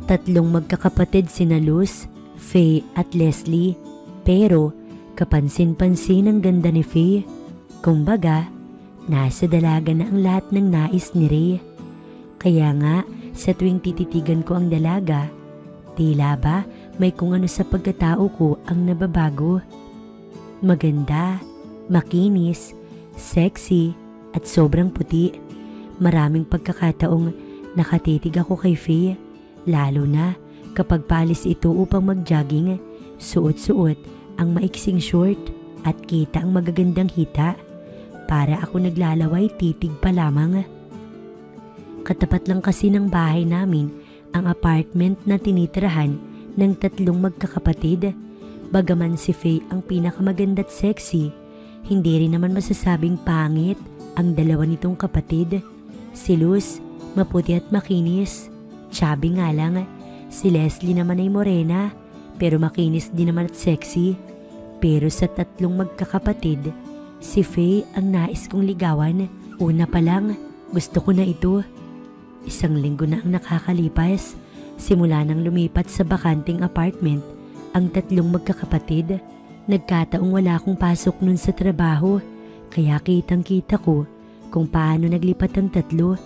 Tatlong magkakapatid sina Luz, Faye at Leslie. Pero kapansin-pansin ang ganda ni Faye. Kumbaga, nasa dalaga na ang lahat ng nais ni Ray. Kaya nga, sa tuwing tititigan ko ang dalaga, tila ba may kung ano sa pagkatao ko ang nababago. Maganda, makinis, sexy at sobrang puti. Maraming pagkakataong nakatitig ako kay Faye, lalo na kapag paalis ito upang mag-jogging, suot-suot ang maiksing short at kita ang magagandang hita. Para ako naglalaway titig pa lamang. Katapat lang kasi ng bahay namin ang apartment na tinitirahan ng tatlong magkakapatid. Bagaman si Faye ang pinakamaganda at sexy, hindi rin naman masasabing pangit ang dalawa nitong kapatid. Si Luz, maputi at makinis. Chubby nga lang. Si Leslie naman ay morena, pero makinis din naman at sexy. Pero sa tatlong magkakapatid, si Faye ang nais kong ligawan. Una pa lang, gusto ko na ito. 1 linggo na ang nakakalipas, simula nang lumipat sa bakanting apartment ang tatlong magkakapatid. Nagkataong wala akong pasok nun sa trabaho, kaya kitang-kita ko kung paano naglipat ang tatlo.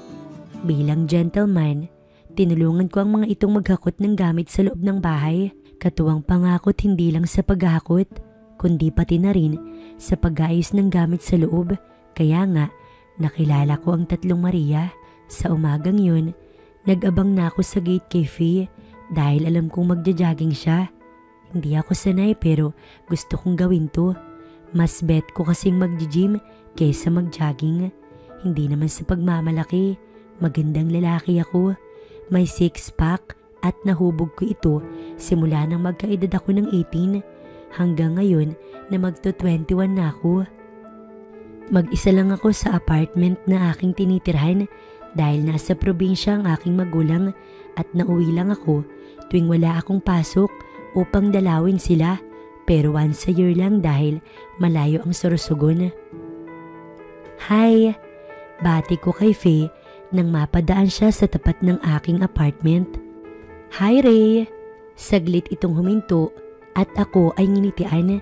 Bilang gentleman, tinulungan ko ang mga itong maghakot ng gamit sa loob ng bahay. Katuwang pangakot hindi lang sa paghakot, kundi pati na rin sa pag-ayos ng gamit sa loob. Kaya nga, nakilala ko ang tatlong Maria. Sa umagang yun, nag-abang na ako sa gate kay Faye dahil alam kong magja-jogging siya. Hindi ako sanay pero gusto kong gawin to. Mas bet ko kasing mag-gym kaysa mag-jogging. Hindi naman sa pagmamalaki, magandang lalaki ako. May 6-pack at nahubog ko ito simula nang magkaedad ako ng 18 hanggang ngayon na magto-21 na ako. Mag-isa lang ako sa apartment na aking tinitirhan dahil nasa probinsya ang aking magulang at nauwi lang ako tuwing wala akong pasok upang dalawin sila, pero once a year lang dahil malayo ang Sorsogon. Hi! Bati ko kay Faye nang mapadaan siya sa tapat ng aking apartment. Hi Ray! Saglit itong huminto at ako ay nginitian.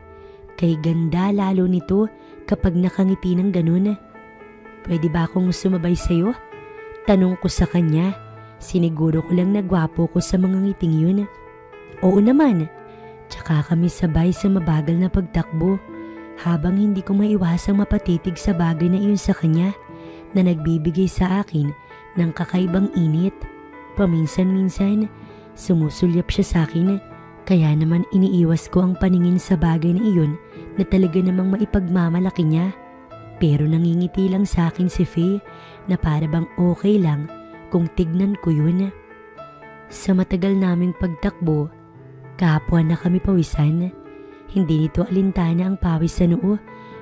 Kay ganda lalo nito kapag nakangiti ng ganun. Pwede ba akong sumabay sa'yo? Tanong ko sa kanya. Siniguro ko lang na gwapo ko sa mga ngiting yun. Oo naman. Tsaka kami sabay sa mabagal na pagtakbo habang hindi ko maiwasang mapatitig sa bagay na iyon sa kanya na nagbibigay sa akin ng kakaibang init. Paminsan-minsan, sumusulyap siya sa akin, kaya naman iniiwas ko ang paningin sa bagay na iyon na talaga namang maipagmamalaki niya. Pero nangingiti lang sa akin si Faye na para bang okay lang kung tignan ko yun. Sa matagal naming pagtakbo, kapwa na kami pawisan. Hindi nito alintana ang pawis sa noo,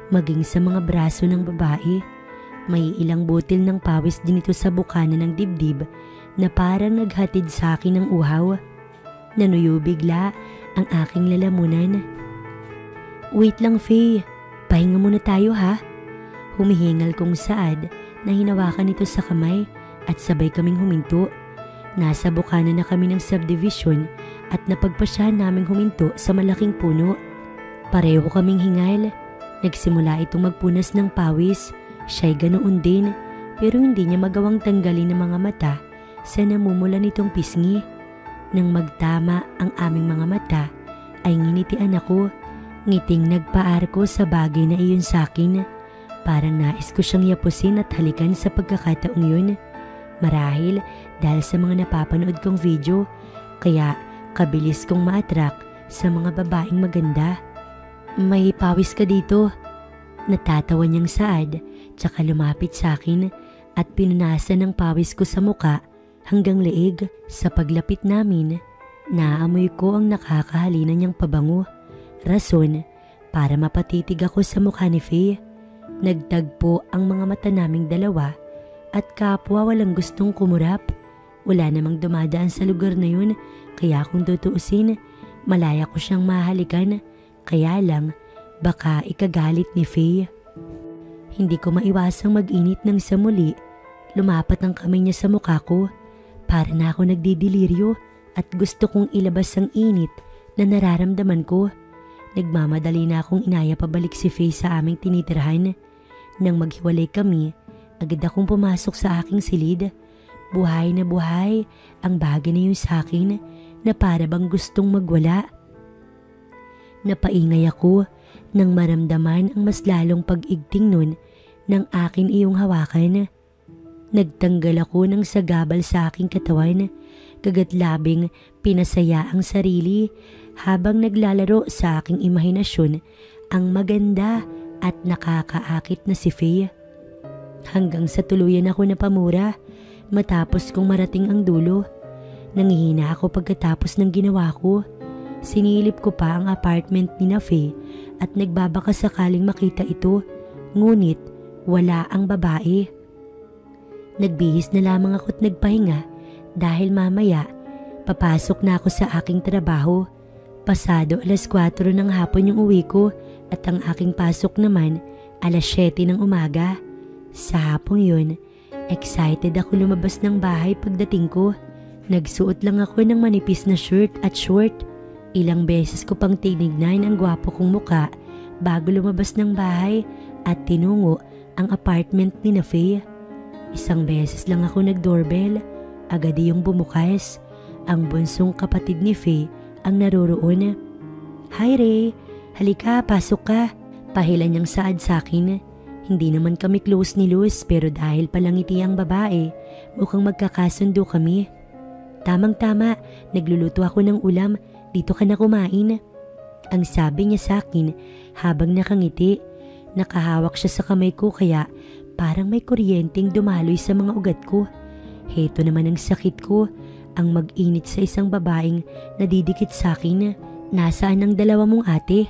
maging sa mga braso ng babae. May ilang butil ng pawis din ito sa bukana ng dibdib na parang naghatid sa akin ng uhaw. Nanuyo bigla ang aking lalamunan. Wait lang Faye, pahinga muna tayo ha. Humihingal kong saad na hinawakan ito sa kamay at sabay kaming huminto. Nasa bukana na kami ng subdivision at napagpasyahan naming huminto sa malaking puno. Pareho kaming hingal. Nagsimula itong magpunas ng pawis. Siya'y ganoon din, pero hindi niya magawang tanggalin ang mga mata sa namumula nitong pisngi. Nang magtama ang aming mga mata, ay nginitian ako. Ngiting nagpaarko sa bagay na iyon sa akin. Parang nais ko siyang yapusin at halikan sa pagkakataong yun. Marahil dahil sa mga napapanood kong video, kaya kabilis kong ma-attract sa mga babaeng maganda. May pawis ka dito. Natatawa niyang saad, tsaka lumapit sa akin at pinunasan ng pawis ko sa muka hanggang leeg. Sa paglapit namin, naamoy ko ang nakakahalina niyang pabango. Rason para mapatitig ako sa mukha ni Faye. Nagtagpo ang mga mata naming dalawa at kapwa walang gustong kumurap. Wala namang dumadaan sa lugar na yun, kaya kung tutuusin, malaya ko siyang mahalikan. Kaya lang, baka ikagalit ni Faye. Hindi ko maiwasang mag-init nang sa muli, lumapat ang kamay niya sa mukha ko. Para na ako nagdidiliryo at gusto kong ilabas ang init na nararamdaman ko. Nagmamadali na akong inaya pabalik si Faye sa aming tinitirhan. Nang maghiwalay kami, agad akong pumasok sa aking silid. Buhay na buhay ang bagay na yun sa akin na para bang gustong magwala. Napaingay ako nang maramdaman ang mas lalong pag-igting nun ng akin iyong hawakan. Nagtanggal ako ng sagabal sa aking katawan, kagatlabing pinasaya ang sarili habang naglalaro sa aking imahinasyon ang maganda at nakakaakit na si Faye. Hanggang sa tuluyan ako napamura matapos kong marating ang dulo. Nangihina ako pagkatapos ng ginawa ko. Sinilip ko pa ang apartment ni Faye at nagbabaka sakaling makita ito, ngunit wala ang babae. Nagbihis na lamang ako't nagpahinga dahil mamaya papasok na ako sa aking trabaho. Pasado 4:00 ng hapon yung uwi ko at ang aking pasok naman 7:00 ng umaga. Sa hapong yun, excited ako lumabas ng bahay pagdating ko. Nagsuot lang ako ng manipis na shirt at short. Ilang beses ko pang tinignan ang gwapo kong muka bago lumabas ng bahay at tinungo ang apartment ni Faye. Isang beses lang ako nag-doorbell, agad iyong bumukas. Ang bunsong kapatid ni Faye ang naroroon. "Hi Ray, halika, pasok ka." Pahilan niyang saad sa akin. Hindi naman kami close ni Luz pero dahil palangiti ang babae, mukhang magkakasundo kami. "Tamang-tama, nagluluto ako ng ulam, dito ka na kumain." Ang sabi niya sa akin habang nakangiti. Nakahawak siya sa kamay ko kaya parang may kuryenteng dumaloy sa mga ugat ko. Heto naman ang sakit ko, ang mag-init sa isang babaeng nadidikit sa akin. "Nasaan ang dalawa mong ate?"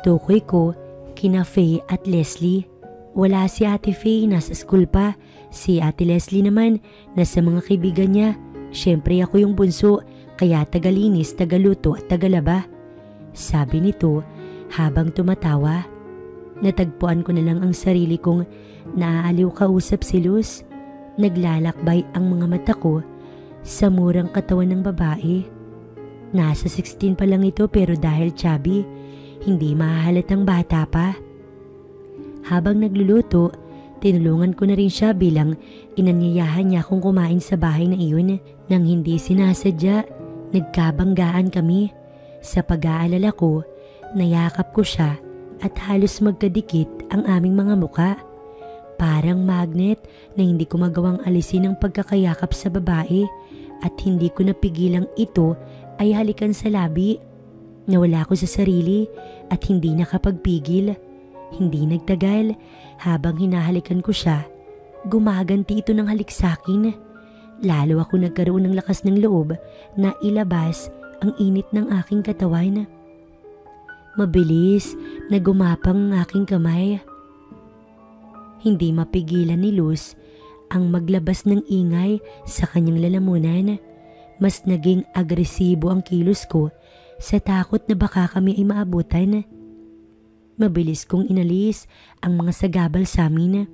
Tukoy ko kina Faye at Leslie. "Wala si Ate Faye, nasa school pa. Si Ate Leslie naman, nasa mga kaibigan niya. Siyempre ako yung bunso, kaya tagalinis, tagaluto at tagalaba." Sabi nito habang tumatawa. Natagpuan ko na lang ang sarili kong naaaliw kausap si Luz. Naglalakbay ang mga mata ko sa murang katawan ng babae. Nasa 16 pa lang ito pero dahil chubby, hindi mahahalatang bata pa. Habang nagluluto, tinulungan ko na rin siya bilang inanyayahan niya akong kumain sa bahay na iyon. Nang hindi sinasadya, nagkabanggaan kami. Sa pag-aalala ko, nayakap ko siya at halos magkadikit ang aming mga muka. Parang magnet na hindi ko magawang alisin ang pagkakayakap sa babae at hindi ko napigilang ito ay halikan sa labi. Nawala ko sa sarili at hindi nakapagpigil. Hindi nagtagal, habang hinahalikan ko siya, gumaganti ito ng halik sa akin. Lalo ako nagkaroon ng lakas ng loob na ilabas ang init ng aking katawan. Mabilis na gumapang ang aking kamay. Hindi mapigilan ni Luz ang maglabas ng ingay sa kanyang lalamunan. Mas naging agresibo ang kilos ko sa takot na baka kami ay maabutan. Mabilis kong inalis ang mga sagabal sa amin.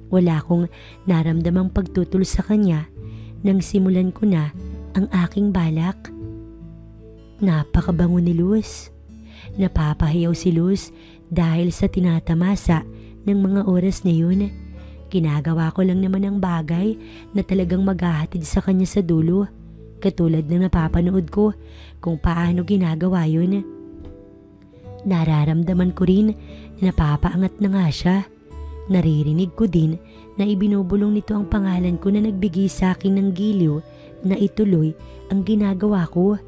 Wala akong naramdamang pagtutol sa kanya nang simulan ko na ang aking balak. Napakabango ni Luz. Napapahiyaw si Luz dahil sa tinatamasa ng mga oras na yun. Ginagawa ko lang naman ang bagay na talagang maghahatid sa kanya sa dulo, katulad ng napapanood ko kung paano ginagawa yun. Nararamdaman ko rin na napapaangat na nga siya. Naririnig ko din na ibinubulong nito ang pangalan ko na nagbigay sa akin ng giliw na ituloy ang ginagawa ko,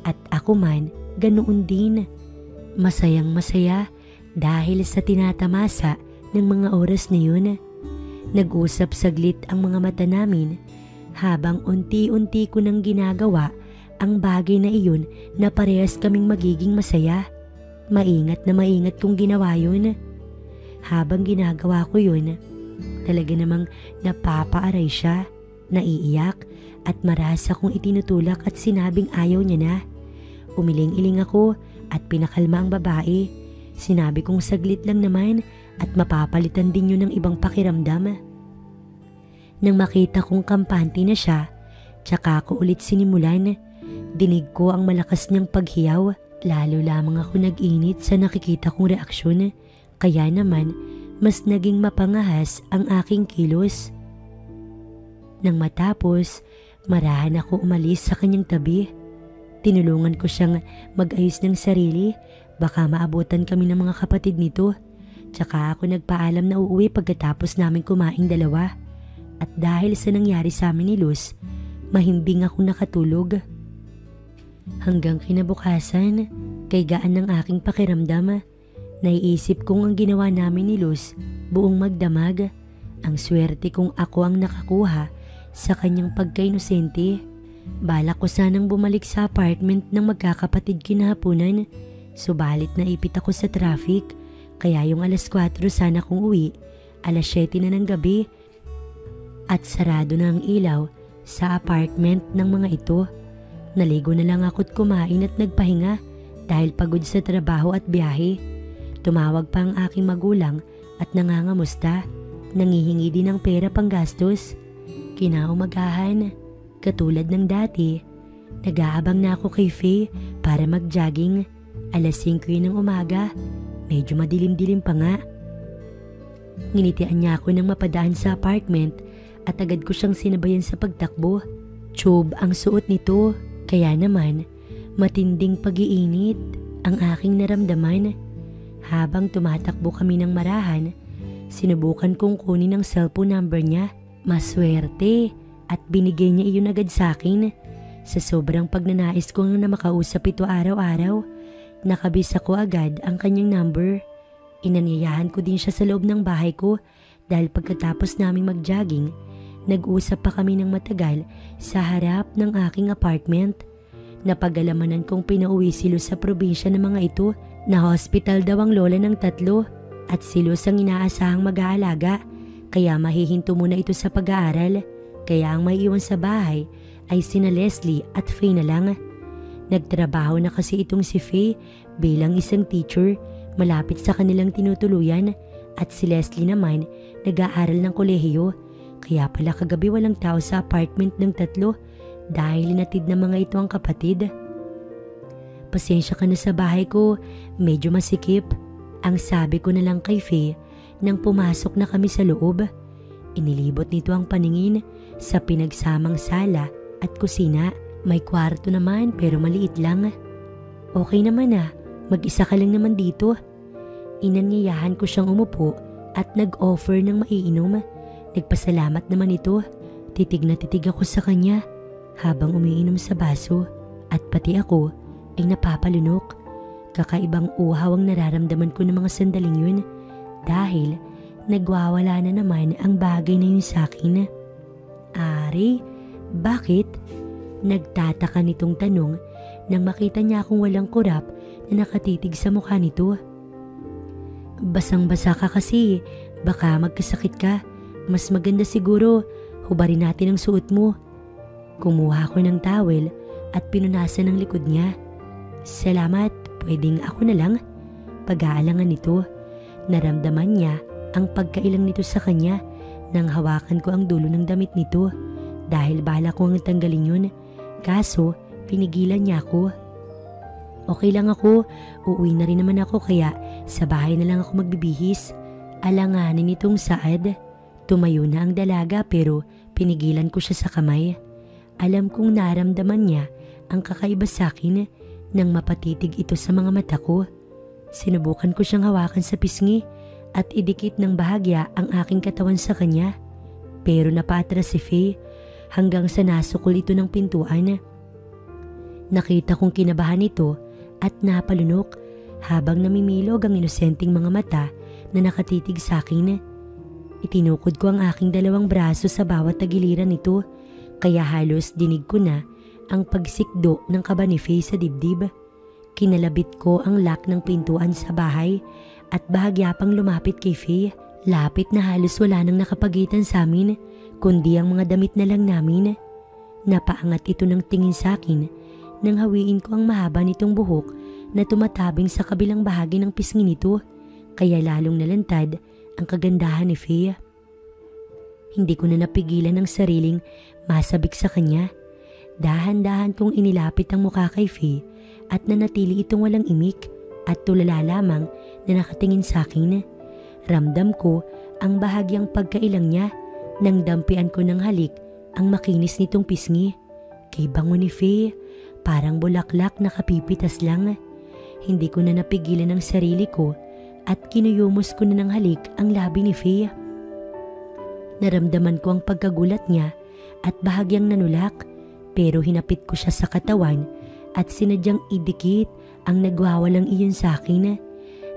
at ako man ganoon din. Masayang masaya dahil sa tinatamasa ng mga oras na yun. Nag-usap saglit ang mga mata namin habang unti-unti ko nang ginagawa ang bagay na iyon na parehas kaming magiging masaya. Maingat na maingat kong ginawa yun. Habang ginagawa ko yun, talaga namang napapaaray siya, naiiyak at marasa kong itinutulak at sinabing ayaw niya na. Umiling-iling ako at pinakalma ang babae. Sinabi kong saglit lang naman at mapapalitan din yun ng ibang pakiramdam. Nang makita kong kampante na siya, tsaka ko ulit sinimulan. Dinig ko ang malakas niyang paghiyaw. Lalo lamang ako nag-init sa nakikita kong reaksyon. Kaya naman, mas naging mapangahas ang aking kilos. Nang matapos, marahan ako umalis sa kanyang tabi. Tinulungan ko siyang mag-ayos ng sarili. Baka maabutan kami ng mga kapatid nito. Tsaka ako nagpaalam na uuwi pagkatapos namin kumaing dalawa. At dahil sa nangyari sa amin ni Luz, mahimbing ako nakatulog. Hanggang kinabukasan, kay gaan ng aking pakiramdam, naiisip kong ang ginawa namin ni Luz buong magdamag. Ang swerte kung ako ang nakakuha sa kanyang pagka-inosente. Balak ko sanang bumalik sa apartment ng magkakapatid kinahaponan. Subalit naipit ako sa traffic, kaya yung alas 4 sana kong uwi, alas 7 na ng gabi. At sarado na ang ilaw sa apartment ng mga ito. Naligo na lang ako't kumain at nagpahinga dahil pagod sa trabaho at biyahe. Tumawag pa ang aking magulang at nangangamusta. Nangihingi din ng pera pang gastos. Kinaumagahan, katulad ng dati, nag-aabang na ako kay Faye para mag-jogging. Alas 5 ng umaga, medyo madilim-dilim pa nga. Nginitian niya ako nang mapadaan sa apartment at agad ko siyang sinabayan sa pagtakbo. Tube ang suot nito, kaya naman matinding pag-iinit ang aking naramdaman. Habang tumatakbo kami ng marahan, sinubukan kong kunin ang cellphone number niya. Maswerte at binigay niya iyon agad sa akin. Sa sobrang pagnanais ko na makausap ito araw-araw, nakabis ako agad ang kanyang number. Inanyayahan ko din siya sa loob ng bahay ko dahil pagkatapos naming mag-jogging, nag-usap pa kami ng matagal sa harap ng aking apartment. Napag-alamanan kong pinauwi si Luz sa probinsya ng mga ito na hospital daw ang lola ng 3 at si Luz ang inaasahang mag-aalaga kaya mahihinto muna ito sa pag-aaral. Kaya ang may iwan sa bahay ay sina Leslie at Faye na lang. Nagtrabaho na kasi itong si Faye bilang isang teacher malapit sa kanilang tinutuluyan at si Leslie naman nag-aaral ng kolehiyo. Kaya pala kagabi walang tao sa apartment ng 3 dahil hinatid ng mga ito ang kapatid. Pasensya ka na sa bahay ko, medyo masikip. Ang sabi ko na lang kay Faye nang pumasok na kami sa loob. Inilibot nito ang paningin sa pinagsamang sala at kusina. May kwarto naman pero maliit lang. Okay naman mag-isa ka lang naman dito. Inanyayahan ko siyang umupo at nag-offer ng maiinom. Nagpasalamat naman ito. Titig na titig ako sa kanya habang umiinom sa baso at pati ako ay napapalunok. Kakaibang uhaw ang nararamdaman ko ng mga sandaling yun dahil nagwawala na naman ang bagay na yun sa akin. Ari, bakit? Nagtataka nitong tanong nang makita niya akong walang kurap na nakatitig sa mukha nito. Basang-basa ka kasi, baka magkasakit ka. Mas maganda siguro, hubarin natin ang suot mo. Kumuha ko ng towel at pinunasan ang likod niya. Salamat, pwedeng ako na lang. Pag-aalangan nito, naramdaman niya ang pagkailang nito sa kanya nang hawakan ko ang dulo ng damit nito dahil bala ko ang tanggalin yun. Kaso, pinigilan niya ako. Okay lang ako, uuwi na rin naman ako kaya sa bahay na lang ako magbibihis. Alanganin itong Saad. Tumayo na ang dalaga pero pinigilan ko siya sa kamay. Alam kong naramdaman niya ang kakaiba sa akin nang mapatitig ito sa mga mata ko. Sinubukan ko siyang hawakan sa pisngi at idikit ng bahagya ang aking katawan sa kanya. Pero napaatras si Faye hanggang sa nasukol ito ng pintuan. Nakita kong kinabahan ito at napalunok habang namimilog ang inosenteng mga mata na nakatitig sa akin. Itinukod ko ang aking 2 braso sa bawat tagiliran nito kaya halos dinig ko na ang pagsikdo ng kaba ni Faye sa dibdib. Kinalabit ko ang lock ng pintuan sa bahay at bahagya pang lumapit kay Faye. Lapit na halos wala nang nakapagitan sa amin kundi ang mga damit na lang namin. Napaangat ito ng tingin sa akin nang hawiin ko ang mahaba nitong buhok na tumatabing sa kabilang bahagi ng pisngi nito kaya lalong nalantad ang kagandahan ni Faye. Hindi ko na napigilan ang sariling masabik sa kanya. Dahan-dahan kong inilapit ang mukha kay Faye at nanatili itong walang imik at tulala lamang na nakatingin sa akin. Ramdam ko ang bahagyang pagkailang niya nang dampian ko ng halik ang makinis nitong pisngi. Kay bango ni Faye, parang bulaklak na kapipitas lang. Hindi ko na napigilan ang sarili ko at kinuyumos ko na ng halik ang labi ni Faye. Naramdaman ko ang pagkagulat niya at bahagyang nanulak, pero hinapit ko siya sa katawan at sinadyang idikit ang nagwawalang iyon sa akin.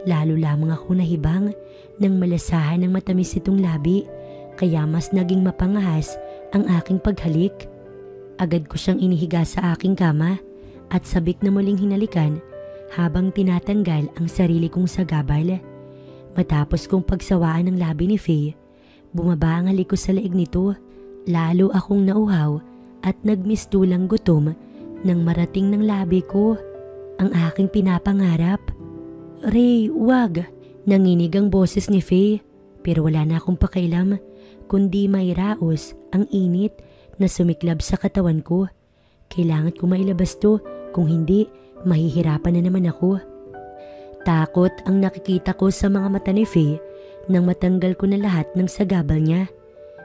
Lalo lamang ako nahibang nang malasahan ng matamis itong labi, kaya mas naging mapangahas ang aking paghalik. Agad ko siyang inihiga sa aking kama at sabik na muling hinalikan habang tinatanggal ang sarili kong sagabal. Matapos kong pagsawaan ng labi ni Faye, bumaba ang halik ko sa leeg nito. Lalo akong nauhaw at nagmistulang gutom nang marating ng labi ko ang aking pinapangarap. "Ray, wag!" Nanginig ang boses ni Faye, pero wala na akong pakialam kundi may raos ang init na sumiklab sa katawan ko. Kailangan ko mailabas to, kung hindi mahihirapan na naman ako. Takot ang nakikita ko sa mga mata ni Faye nang matanggal ko na lahat ng sagabal niya.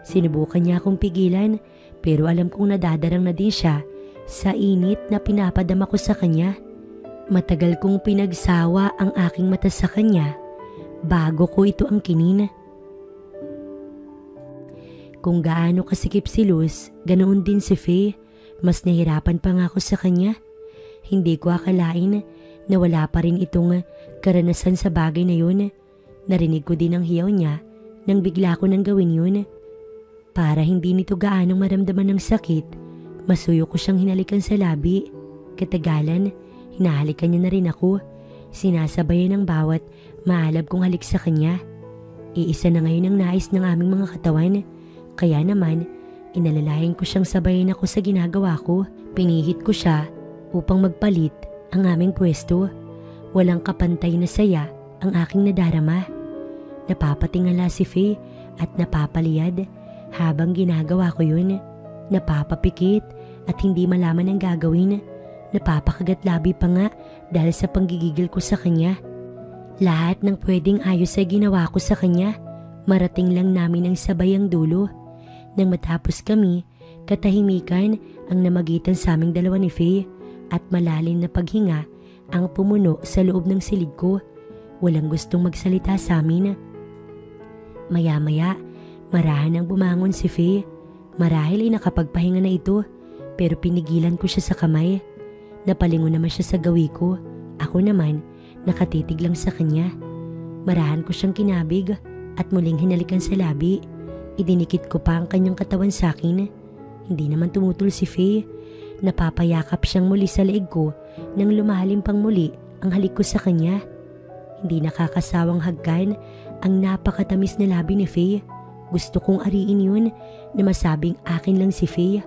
Sinubukan niya akong pigilan, pero alam kong nadadarang na din siya sa init na pinapadama ko sa kanya. Matagal kong pinagsawa ang aking mata sa kanya bago ko ito angkinin. Kung gaano kasikip si Luz, ganoon din si Faye. Mas nahirapan pa nga ako sa kanya. Hindi ko akalain na wala pa rin itong karanasan sa bagay na yun. Narinig ko din ang hiyaw niya nang bigla ko nang gawin yun. Para hindi nito gaanong maramdaman ng sakit, masuyo ko siyang hinalikan sa labi. Katagalan, hinahalikan niya na rin ako. Sinasabayan ng bawat maalab kong halik sa kanya. Iisa na ngayon ang nais ng aming mga katawan. Kaya naman, inalalayan ko siyang sabayan ako sa ginagawa ko. Pinihit ko siya upang magpalit ang aming pwesto. Walang kapantay na saya ang aking nadarama. Napapatingala si Faye at napapaliyad habang ginagawa ko yun. Napapapikit at hindi malaman ang gagawin. Napapakagat labi pa nga dahil sa panggigigil ko sa kanya. Lahat ng pwedeng ayos ay ginawa ko sa kanya. Marating lang namin ang sabayang dulo. Nang matapos kami, katahimikan ang namagitan sa aming dalawa ni Faye at malalim na paghinga ang pumuno sa loob ng silid ko. Walang gustong magsalita sa amin. Maya-maya, marahan ang bumangon si Faye. Marahil ay nakapagpahinga na ito, pero pinigilan ko siya sa kamay. Napalingon naman siya sa gawi ko. Ako naman, nakatitig lang sa kanya. Marahan ko siyang kinabig at muling hinalikan sa labi. Idinikit ko pa ang kanyang katawan sa akin. Hindi naman tumutol si Faye. Napapayakap siyang muli sa leeg ko nang lumalim pang muli ang halik ko sa kanya. Hindi nakakasawang hagkan ang napakatamis na labi ni Faye. Gusto kong ariin yun na masabing akin lang si Faye.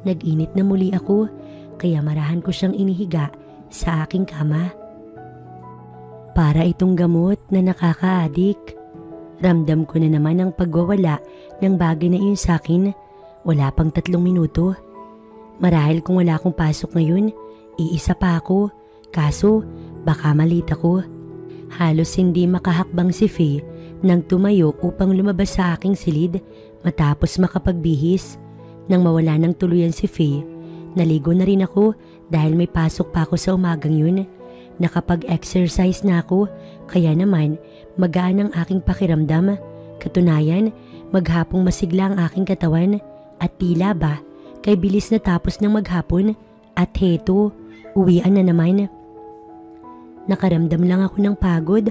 Nag-init na muli ako, kaya marahan ko siyang inihiga sa aking kama. Para itong gamot na nakaka-addict. Ramdam ko na naman ang pagwawala ng bagay na iyon sa akin. Wala pang 3 minuto. Marahil kung wala akong pasok ngayon, iisa pa ako. Kaso, baka malita ko. Halos hindi makahakbang si Faye nang tumayo upang lumabas sa aking silid matapos makapagbihis. Nang mawala ng tuluyan si Faye, naligo na rin ako dahil may pasok pa ako sa umagang yun. Nakapag-exercise na ako, kaya naman magaan ang aking pakiramdam. Katunayan, maghapong masigla ang aking katawan at tila ba kay bilis na tapos ng maghapon at heto, uwian na naman. Nakaramdam lang ako ng pagod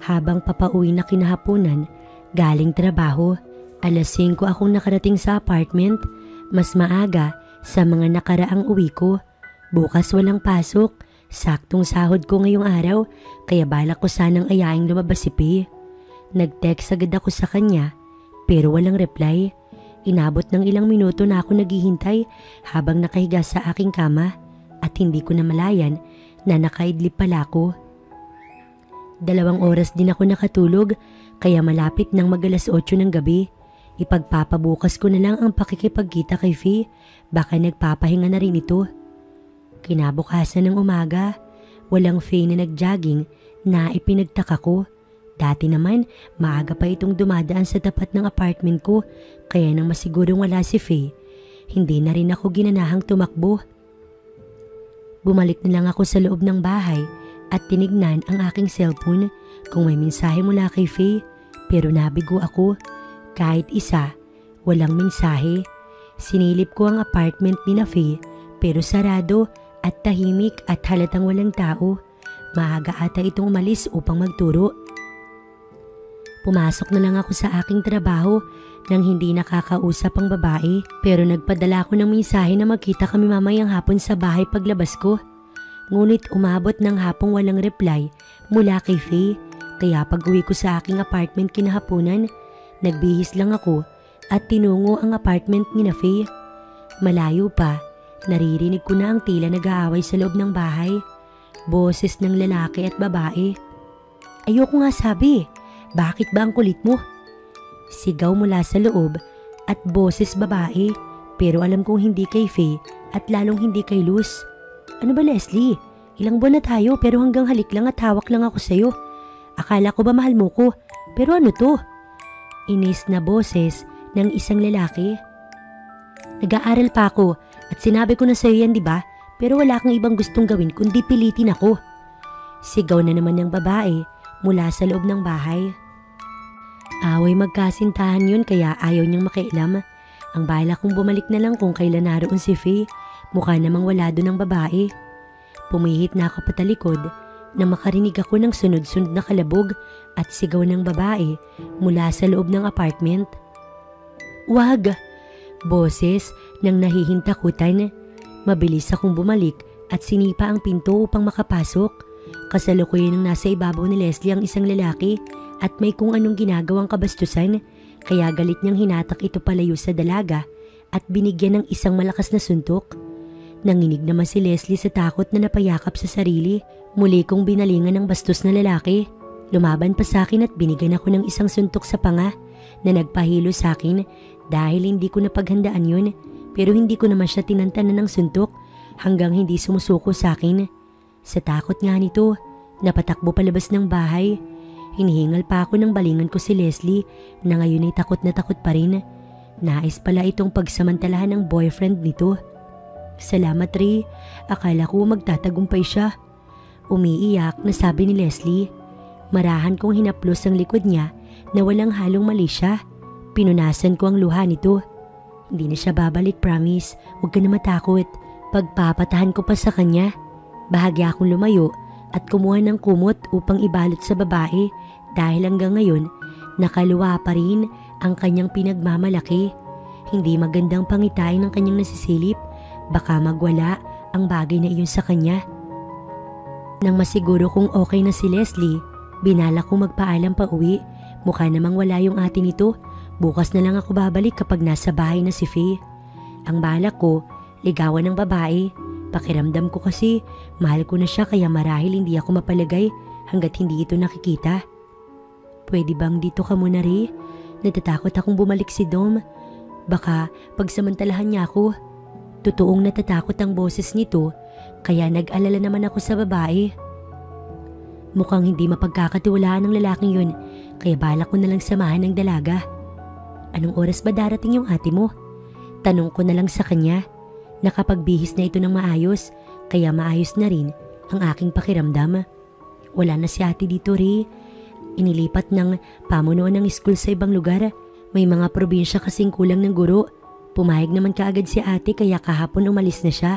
habang papauwi na kinahaponan galing trabaho. 5:00 akong nakarating sa apartment, mas maaga sa mga nakaraang uwi ko. Bukas walang pasok, saktong sahod ko ngayong araw, kaya balak ko sanang ayaing lumabas si Faye. Nag-text agad ako sa kanya pero walang reply. Inabot ng ilang minuto na ako naghihintay habang nakahiga sa aking kama at hindi ko namalayan na nakaidlip pala ako. 2 oras din ako nakatulog kaya malapit nang mag-8 ng gabi. Ipagpapabukas ko na lang ang pakikipagkita kay Faye. Baka nagpapahinga na rin ito. Kinabukasan ng umaga, walang Faye na nag-jogging na ipinagtaka ko. Dati naman, maaga pa itong dumadaan sa tapat ng apartment ko, kaya nang masigurong wala si Faye, hindi na rin ako ginanahang tumakbo. Bumalik na lang ako sa loob ng bahay at tinignan ang aking cellphone kung may mensahe mula kay Faye, pero nabigo ako. Kahit isa, walang mensahe. Sinilip ko ang apartment ni Faye pero sarado at tahimik at halatang walang tao. Maaga ata itong umalis upang magturo. Pumasok na lang ako sa aking trabaho nang hindi nakakausap ang babae, pero nagpadala ako ng mensahe na magkita kami mamayang hapon sa bahay paglabas ko. Ngunit umabot ng hapong walang reply mula kay Faye, kaya pag uwi ko sa aking apartment kinahaponan, nagbihis lang ako at tinungo ang apartment ni Faye. Malayo pa, naririnig ko na ang tila nag-aaway sa loob ng bahay. Boses ng lalaki at babae. Ayoko nga sabi, bakit ba ang kulit mo? Sigaw mula sa loob at boses babae, pero alam kong hindi kay Faye at lalong hindi kay Luz. Ano ba Leslie? Ilang buwan na tayo pero hanggang halik lang at hawak lang ako sa'yo. Akala ko ba mahal mo ko? Pero ano to? Inis na boses ng isang lalaki. Nag-aaral pa ako at sinabi ko na sa'yo yan, di ba? Pero wala kang ibang gustong gawin kundi pilitin ako. Sigaw na naman ng babae mula sa loob ng bahay. Away magkasintahan yun kaya ayaw niyang makialam. Ang bala kong bumalik na lang kung kailan naroon si Faye. Mukha namang wala doon ang babae. Pumihit na ako patalikod na makarinig ako ng sunod-sunod na kalabog at sigaw ng babae mula sa loob ng apartment. Wag! Boses ng nahihintakutan. Mabilis akong bumalik at sinipa ang pinto upang makapasok. Kasalukuyan ng nasa ibabaw ni Leslie ang isang lalaki at may kung anong ginagawang kabastusan, kaya galit niyang hinatak ito palayo sa dalaga at binigyan ng isang malakas na suntok. Nanginig naman si Leslie sa takot na napayakap sa sarili. Muli kong binalingan ng bastos na lalaki. Lumaban pa sa akin at binigyan ako ng isang suntok sa panga na nagpahilo sa akin dahil hindi ko napaghandaan yun, pero hindi ko naman siya tinantanan ng suntok hanggang hindi sumusuko sa akin. Sa takot nga nito, napatakbo palabas ng bahay. Hinihingal pa ako ng balingan ko si Leslie na ngayon ay takot na takot pa rin. Nais pala itong pagsamantalahan ng boyfriend nito. Salamat Ray, akala ko magtatagumpay siya. Umiiyak na sabi ni Leslie. Marahan kong hinaplos ang likod niya na walang halong mali siya. Pinunasan ko ang luha nito. Hindi na siya babalik, promise. Huwag ka na matakot. Pagpapatahan ko pa sa kanya. Bahagya akong lumayo at kumuha ng kumot upang ibalot sa babae dahil hanggang ngayon nakaluwa pa rin ang kanyang pinagmamalaki. Hindi magandang pangitain ng kanyang nasisilip. Baka magwala ang bagay na iyon sa kanya. Nang masiguro kung okay na si Leslie, binala kong magpaalam pa uwi. Mukha namang wala yung ate nito. Bukas na lang ako babalik kapag nasa bahay na si Faye. Ang balak ko, ligawan ng babae. Pakiramdam ko kasi mahal ko na siya kaya marahil hindi ako mapalagay hanggat hindi ito nakikita. Pwede bang dito ka muna Ray? Natatakot akong bumalik si Dom. Baka pagsamantalahan niya ako. Totoong natatakot ang boses nito kaya nag-alala naman ako sa babae. Mukhang hindi mapagkakatiwalaan ng lalaking yun kaya balak ko na lang samahan ng dalaga. Anong oras ba darating yung ate mo? Tanong ko na lang sa kanya. Nakapagbihis na ito ng maayos kaya maayos na rin ang aking pakiramdam. Wala na si ate dito Ray. Inilipat ng pamunuan ng school sa ibang lugar. May mga probinsya kasing kulang ng guro. Pumayag naman kaagad si ate kaya kahapon umalis na siya.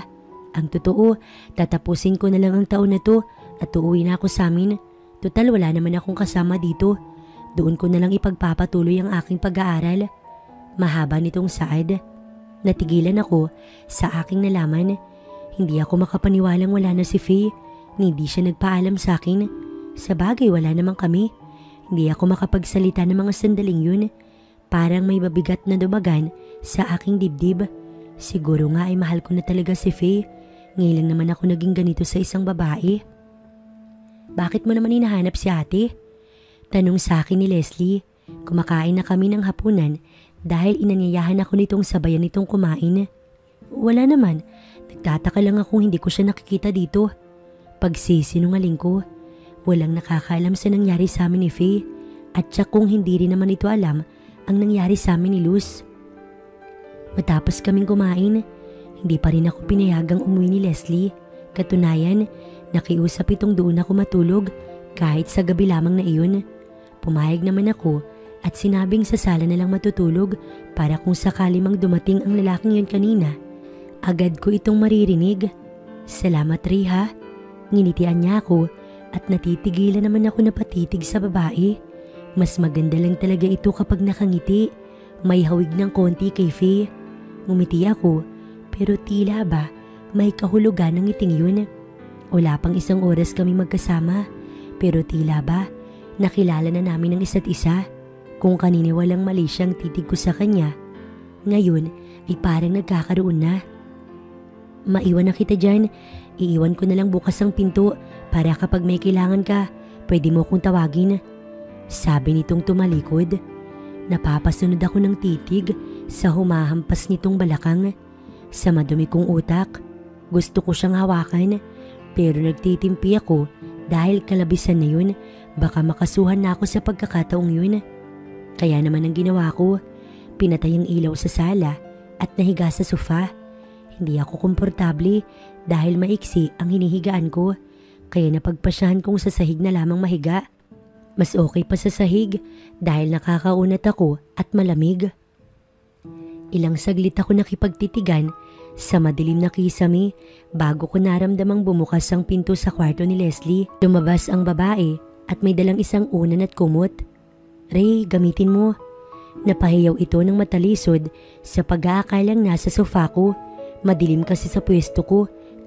Ang totoo, tatapusin ko na lang ang taon na to at uuwi na ako sa amin. Total wala naman akong kasama dito. Doon ko na lang ipagpapatuloy ang aking pag-aaral. Mahaba nitong saad. Natigilan ako sa aking nalaman. Hindi ako makapaniwalang wala na si Faye. Hindi siya nagpaalam sa akin. Sa bagay wala naman kami. Hindi ako makapagsalita ng mga sandaling yun. Parang may mabigat na dumagan sa aking dibdib. Siguro nga ay mahal ko na talaga si Faye. Ngayon lang naman ako naging ganito sa isang babae. Bakit mo naman hinahanap si ate? Tanong sa akin ni Leslie. Kumakain na kami ng hapunan dahil inanyayahan ako nitong sabayan nitong kumain. Wala naman, nagtataka lang akong hindi ko siya nakikita dito. Pagsisinungaling ko, walang nakakaalam sa nangyari sa amin ni Faye at siya kung hindi rin naman ito alam ang nangyari sa amin ni Luz. Matapos kaming kumain, hindi pa rin ako pinayagang umuwi ni Leslie. Katunayan, nakiusap itong doon ako matulog kahit sa gabi lamang na iyon. Pumayag naman ako at sinabing sa sala na lang matutulog para kung sakali mang dumating ang lalaking yun kanina, agad ko itong maririnig. Salamat Ray ha. Nginitian niya ako at natitigilan naman ako na patitig sa babae. Mas maganda lang talaga ito kapag nakangiti. May hawig ng konti kay Faye. Ngumiti ako pero tila ba may kahulugan ng ngiting yun. Wala pang isang oras kami magkasama pero tila ba nakilala na namin ang isa't isa. Kung kanina walang mali siyang titig ko sa kanya, ngayon ay parang nagkakaroon na. Maiwan na kita dyan. Iiwan ko na lang bukas ang pinto para kapag may kailangan ka, pwede mo akong tawagin. Sabi nitong tumalikod. Napapasunod ako ng titig sa humahampas nitong balakang. Sa madumi kong utak, gusto ko siyang hawakan pero nagtitimpi ako dahil kalabisan na yun, baka makasuhan na ako sa pagkakataong yun. Kaya naman ang ginawa ko, pinatay ang ilaw sa sala at nahiga sa sofa. Hindi ako komportable dahil maiksi ang hinihigaan ko, kaya napagpasyahan kong sa sahig na lamang mahiga. Mas okay pa sa sahig dahil nakakaunat ako at malamig. Ilang saglit ako nakipagtitigan sa madilim na kisame bago ko naramdamang bumukas ang pinto sa kwarto ni Leslie. Lumabas ang babae at may dalang isang unan at kumot. Ray, gamitin mo. Napahiyaw ito ng matalisod sa pag-aakalang nasa sofa ko. Madilim kasi sa pwesto ko,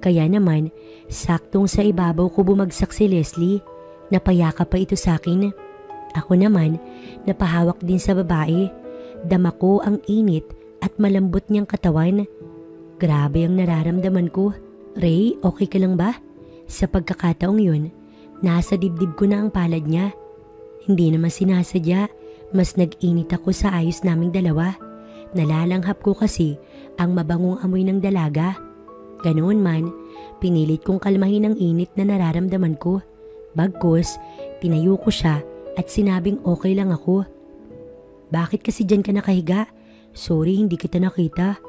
kaya naman saktong sa ibabaw ko bumagsak si Leslie. Napayakap pa ito sa akin. Ako naman, napahawak din sa babae. Dama ko ang init at malambot niyang katawan. Grabe ang nararamdaman ko. Ray, okay ka lang ba? Sa pagkakataong yun, nasa dibdib ko na ang palad niya. Hindi naman sinasadya, mas nag-init ako sa ayos naming dalawa. Nalalanghap ko kasi ang mabangong amoy ng dalaga. Ganoon man, pinilit kong kalmahin ang init na nararamdaman ko. Bagkus, tinayo ko siya at sinabing okay lang ako. Bakit kasi dyan ka nakahiga? Sorry, hindi kita nakita.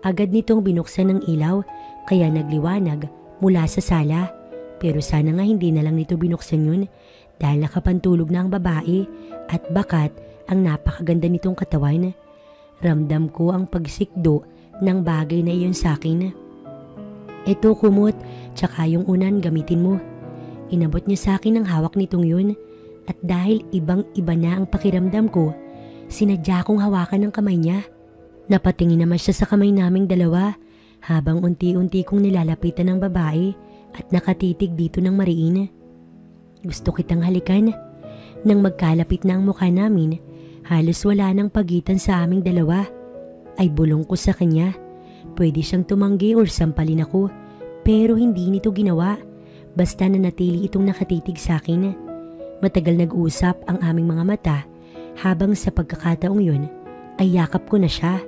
Agad nitong binuksan ng ilaw kaya nagliwanag mula sa sala. Pero sana nga hindi na lang nito binuksan yun dahil nakapantulog na ang babae at bakat ang napakaganda nitong katawan. Ramdam ko ang pagsikdo ng bagay na iyon sa akin. Ito kumot, tsaka yung unan gamitin mo. Inabot niya sa akin ang hawak nitong yun at dahil ibang iba na ang pakiramdam ko, sinadya kong hawakan ng kamay niya. Napatingin naman siya sa kamay naming dalawa habang unti-unti kong nilalapitan ng babae at nakatitig dito ng mariin. Gusto kitang halikan. Nang magkalapit na ang mukha namin, halos wala nang pagitan sa aming dalawa. Ay bulong ko sa kanya. Pwede siyang tumanggi or sampalin ako pero hindi nito ginawa. Basta nanatili itong nakatitig sa akin. Matagal nag-usap ang aming mga mata habang sa pagkakataong yun ay yakap ko na siya.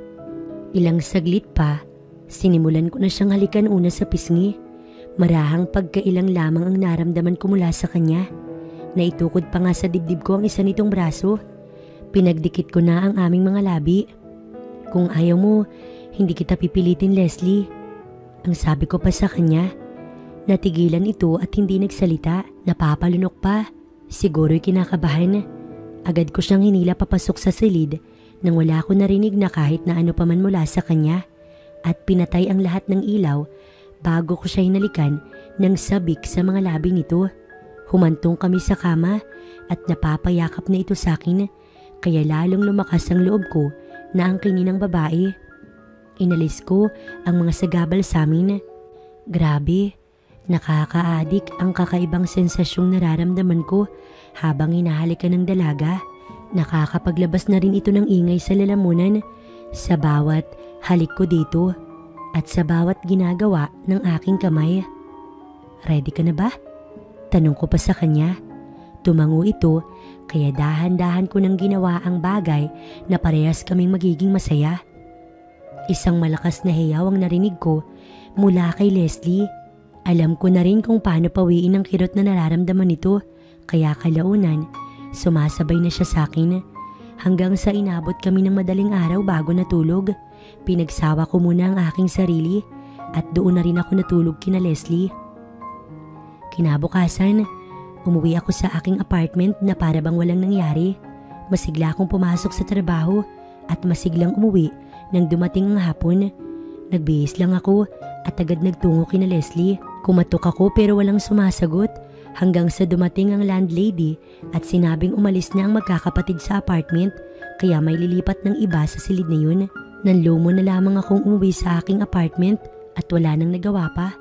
Ilang saglit pa, sinimulan ko na siyang halikan una sa pisngi. Marahang pagkailang lamang ang naramdaman ko mula sa kanya. Naitukod pa nga sa dibdib ko ang isa nitong braso. Pinagdikit ko na ang aming mga labi. Kung ayaw mo, hindi kita pipilitin, Leslie. Ang sabi ko pa sa kanya. Natigilan ito at hindi nagsalita. Napapalunok pa. Siguro'y kinakabahan. Agad ko siyang hinila papasok sa silid nang wala ko narinig na kahit na ano pa man mula sa kanya at pinatay ang lahat ng ilaw bago ko siya hinalikan ng sabik sa mga labi nito. Humantong kami sa kama at napapayakap na ito sa akin kaya lalong lumakas ang loob ko na angkinin ng babae. Inalis ko ang mga sagabal sa amin. Grabe, nakakaadik ang kakaibang sensasyong nararamdaman ko habang hinahalikan ng dalaga. Nakakapaglabas na rin ito ng ingay sa lalamunan sa bawat halik ko dito at sa bawat ginagawa ng aking kamay. Ready ka na ba? Tanong ko pa sa kanya. Tumango ito kaya dahan-dahan ko nang ginawa ang bagay na parehas kaming magiging masaya. Isang malakas na hiyaw ang narinig ko mula kay Leslie. Alam ko na rin kung paano pawiin ang kirot na nararamdaman nito, kaya kalaunan sumasabay na siya sa akin. Hanggang sa inabot kami ng madaling araw bago natulog. Pinagsawa ko muna ang aking sarili at doon na rin ako natulog kina Leslie. Kinabukasan, umuwi ako sa aking apartment na para bang walang nangyari. Masigla akong pumasok sa trabaho at masiglang umuwi nang dumating ang hapon. Nagbihis lang ako at agad nagtungo kina Leslie. Kumatok ako pero walang sumasagot hanggang sa dumating ang landlady at sinabing umalis na ang magkakapatid sa apartment kaya may lilipat ng iba sa silid na yun. Nanlumo na lamang akong umuwi sa aking apartment at wala nang nagawa pa.